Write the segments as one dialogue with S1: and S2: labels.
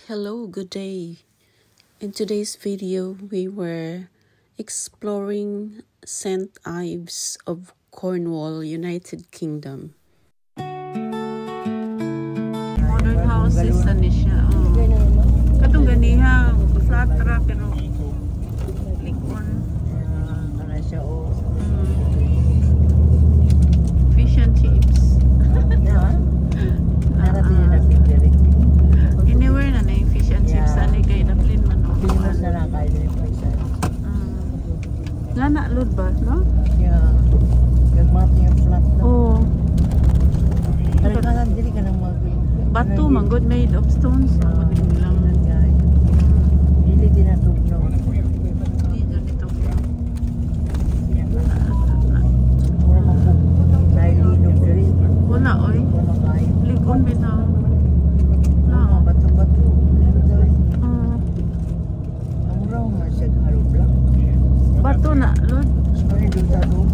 S1: Hello, good day. In today's video, we were exploring St. Ives of Cornwall, United Kingdom. Modern houses na siya. Katong ganiha, flat ra pero likon. Fish and chips. Anywhere na yung fish and chips ani kay daplin man o. Nga na load ba, no?
S2: Yeah. Gagmati yung flat na.
S1: Oo.
S2: Parang dili ka nang
S1: Bato man good made of stones. Madilim lang.
S2: Dili din na tugnaw.
S1: Dito nito.
S2: Nailinog diri.
S1: Wala oy. Likon bitaw.
S2: Bato-bato. Ang raw nga siya halo black.
S1: Bato na, Lord.
S2: Ano doon sa doon?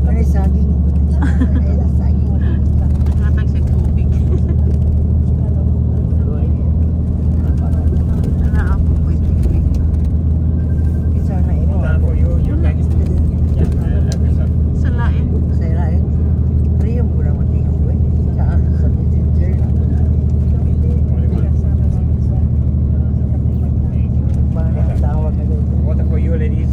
S2: Ano saging? Ano saging?
S1: Natag siya tubig. Ana ako po tubig.
S2: Isa na imo.
S1: Sa lain.
S2: Sa lain. Riyo mo na matingog ko. Sa messenger. Parang tawag na doon.
S3: Water for you, ladies.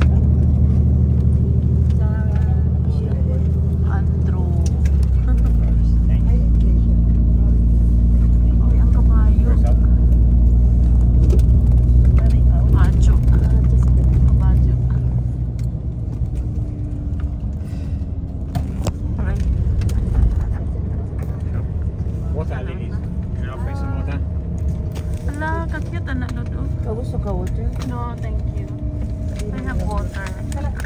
S1: Andrew. Ay, ang kabayo. Kabayo. Kabayo. Aray.
S3: Water, ladies. Can I offer you some water?
S1: Ala, kakit anak Lord.
S2: Kagusto ka water?
S1: No, thank you. I have water.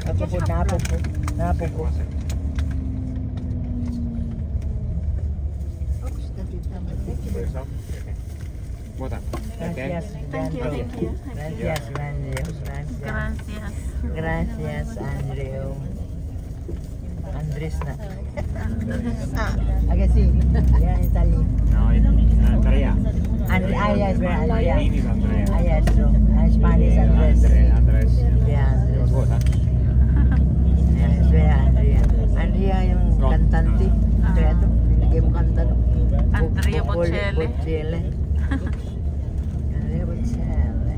S2: Ako po, napo po. Napo po.
S3: For yourself? Okay. Water. Okay.
S2: Gracias.
S1: Thank you, thank you.
S2: Gracias, Andrew.
S1: Gracias.
S2: Gracias, Andrew. Andres na. Agad si. Yan, Italy.
S3: No, Andrea.
S2: Yes, where Andrea.
S3: My name is Andrea.
S2: Yes, true. Spanish Andres.
S3: Andres.
S2: Yeah, Andres.
S3: Water.
S2: Yes, where Andrea. Andrea yung kantante. Kaya ito, hindi mo kanta.
S1: Andrea Bocelli.
S2: Bocelli. Andrea Bocelli.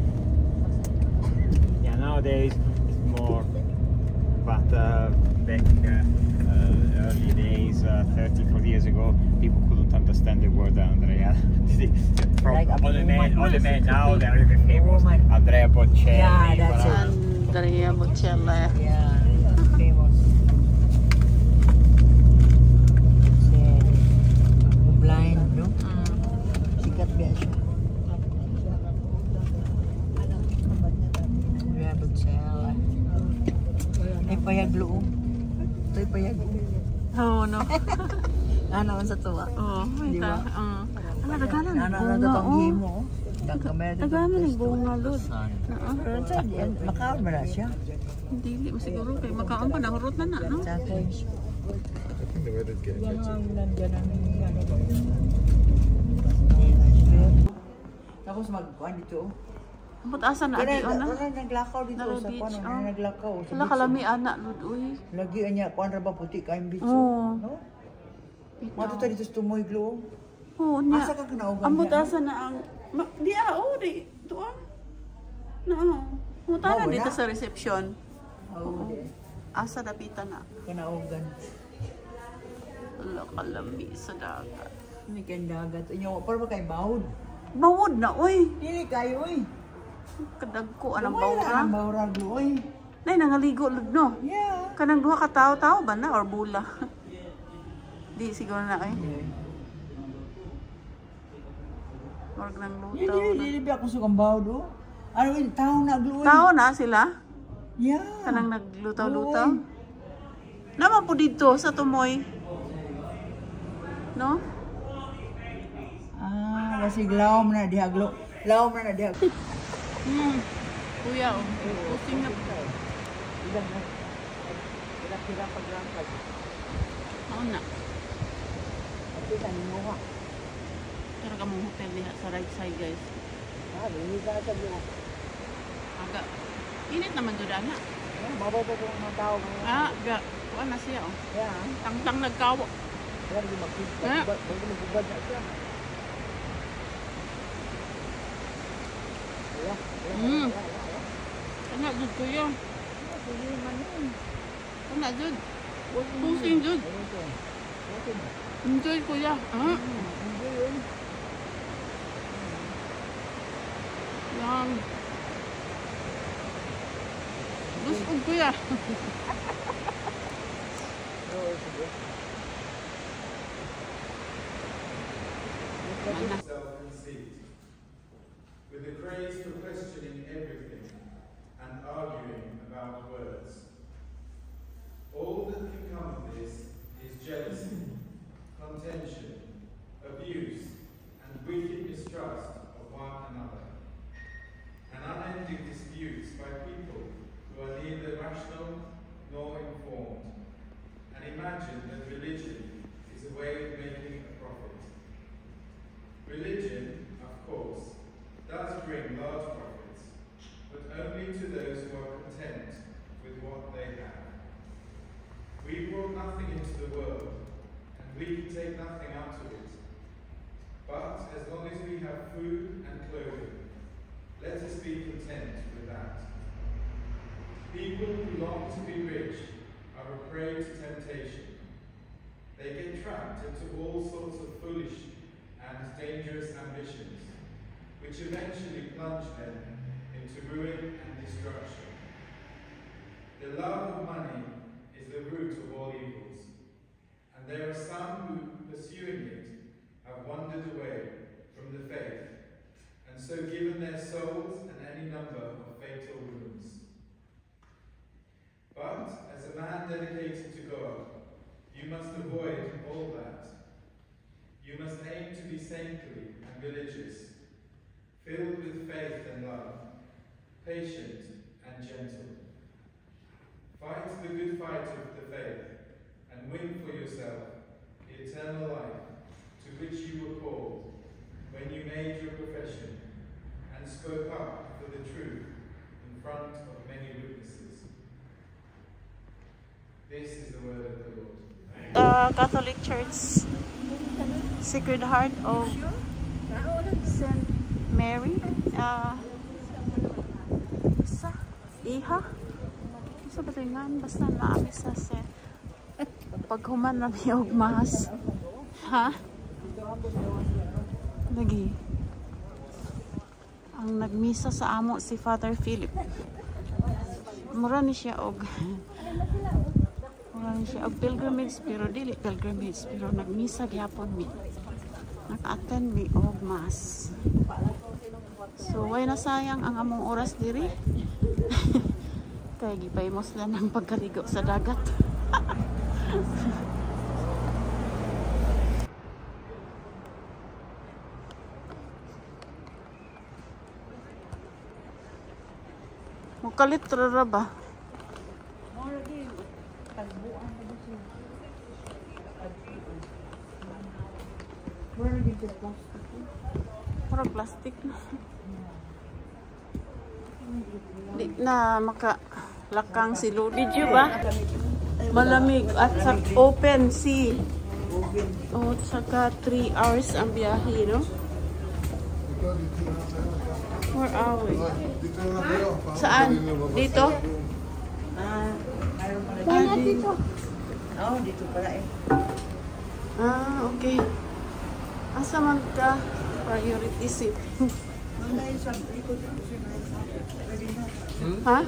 S3: Yeah, nowadays it's more, but back early days, 30, 40 years ago, people couldn't understand the word Andrea.
S2: Like
S3: all the men
S2: woman.
S3: now they're really famous.
S2: Woman.
S3: Andrea Bocelli.
S2: Yeah, that's it.
S1: Andrea Bocelli.
S2: Yeah, famous. Blind, no? Sikat biya siya. Andrea Bocelli. Ay payag loob. Ito'y payag.
S1: Oo, no.
S2: Ano sa tuwa?
S1: Oo, may
S2: Di ba?
S1: ta. Ano, tagalan ng
S2: Ano
S1: bunga,
S2: itong
S1: oh.
S2: himo?
S1: Tagalan ng bunga, Lord.
S2: Pero sa diyan, makaon ba na siya?
S1: Hindi, siguro kay makaon pa, nahurot na na, no?
S2: Sa akin.
S3: I think the weather's getting better.
S2: Tapos magkuhan dito.
S1: Ambot asa na, adi, o na?
S2: Naglakaw dito
S1: Nara
S2: sa
S1: beach,
S2: kuwan.
S1: oh.
S2: Naglakaw.
S1: Wala kalami, anak, Lord, uy.
S2: Lagi niya, kuwan ra ba puti kayong beach?
S1: Oo.
S2: No? Matuta dito sa tumoy glow.
S1: Oo, niya.
S2: Asa ka kanaugan
S1: Ambot
S2: niya?
S1: asa na ang... Di di. Doon. Na, Mutara
S2: Wala?
S1: dito sa reception.
S2: Oo.
S1: Asa dapitan na.
S2: Kanaugan.
S1: Wala kalami sa dagat.
S2: Hindi kayong dagat. Inyo, para ba kayo bawod?
S1: Bawod na, uy.
S2: Dili kayo, uy.
S1: Kadagko, anong
S2: Wala
S1: bawra.
S2: ang bawra, glow, uy.
S1: Nay, nangaligo, Lord, no?
S2: Yeah.
S1: Kanang duha ka tao-tao ba na or bula? Di siguro na ay. Org nang lutaw na.
S2: Hindi ba ako sukang bawod, oh? Ano yun, tao na, glow, uy.
S1: Tao na sila?
S2: Yeah.
S1: Kanang naglutaw-lutaw? Naman po dito sa tumoy. No?
S2: Ah, basig laom na dihaglo. Laom na dihag.
S1: Kuya, pusing na po.
S2: Ilang na. Kira pagrangkad.
S1: Oo na.
S2: At kita ni Noah.
S1: Pero kamong hotel diha sa right side, guys.
S2: Hindi ka sa buo.
S1: Aga. Init naman doon, ana.
S2: Mabaw pa kung mga tao ngayon.
S1: Ga. Kuha na siya, oh.
S2: Kaya,
S1: Tang-tang nagkawo.
S2: kaya hindi magkita.
S1: Ah.
S2: Huwag magubad na siya. Wala.
S1: Ano, dud ko yun.
S2: Sige man yun.
S1: Ano, dud. Pusing, dud. Enjoy, kuya.
S2: Hindi yun.
S1: Yan. Gusto, kuya.
S2: Oo, sige.
S4: Self-conceit, with a craze for questioning everything and arguing about words. All that can come of this is jealousy, contention, abuse, and wicked mistrust of one another, and unending disputes by people who are neither rational nor informed, and imagine that religion is a way of making a profit. Religion, of course, does bring large profits, but only to those who are content with what they have. We brought nothing into the world, and we can take nothing out of it. But as long as we have food and clothing, let us be content with that. People who long to be rich are a prey to temptation. They get trapped into all sorts of foolish and dangerous ambitions, which eventually plunge them into ruin and destruction. The love of money is the root of all evils, and there are some who, pursuing it, have wandered away from the faith, and so given their souls and any number of fatal wounds. But as a man dedicated to God, you must avoid all that. You must aim to be saintly and religious, filled with faith and love, patient and gentle. Fight the good fight of the faith and win for yourself the eternal life to which you were called when you made your profession and spoke up for the truth in front of many witnesses. This is the word of the Lord.
S1: Catholic Church, Sacred Heart of Saint Mary. Iha. Isa ba ito nga? Basta naami sa paghuman na biyog mas. Ha? Lagi. Ang nagmisa sa amo si Father Philip. Mura ni siya og pilgrimage, pero dili pilgrimage, pero nagmisa gyapon mi. Naka-attend mi og mass. So way na sayang ang among oras diri. Kaya gipahimos lang ng pagkaligo sa dagat. Mukalit ra ba? Puro plastic na. Di na makalakang silo. Video ba? Malamig at sa open sea. O, saka 3 hours ang biyahe, no? Where are we? Saan? Dito? Dito.
S2: Oo, dito pala eh.
S1: Okay. Asa man ka? Priority seat. Ha?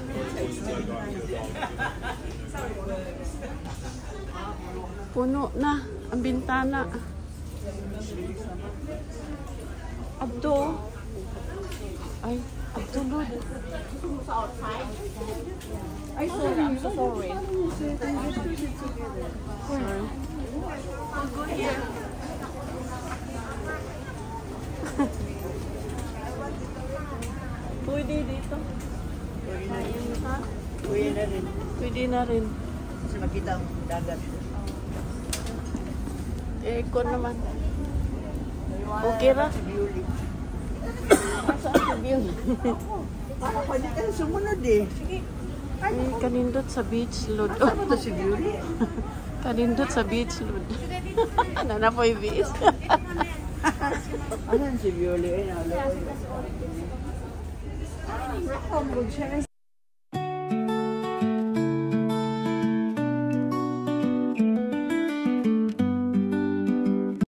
S1: Puno na ang bintana. Abdo. Ay, Abdulod.
S5: Ay, sorry. I'm so sorry.
S1: Sorry. Pwede dito. Ha?
S2: Pwede na rin.
S1: Pwede na rin.
S2: Kasi makita ang dagat.
S1: Aircon naman. Okay ra.
S2: Para pwede ka na sumunod eh.
S1: Ay, kanindot sa beach, Lord.
S2: Ano to si Beauty?
S1: Kanindot sa beach, Lord. Nana po yung beach.
S2: Asan si Beauty? Ay, nalo.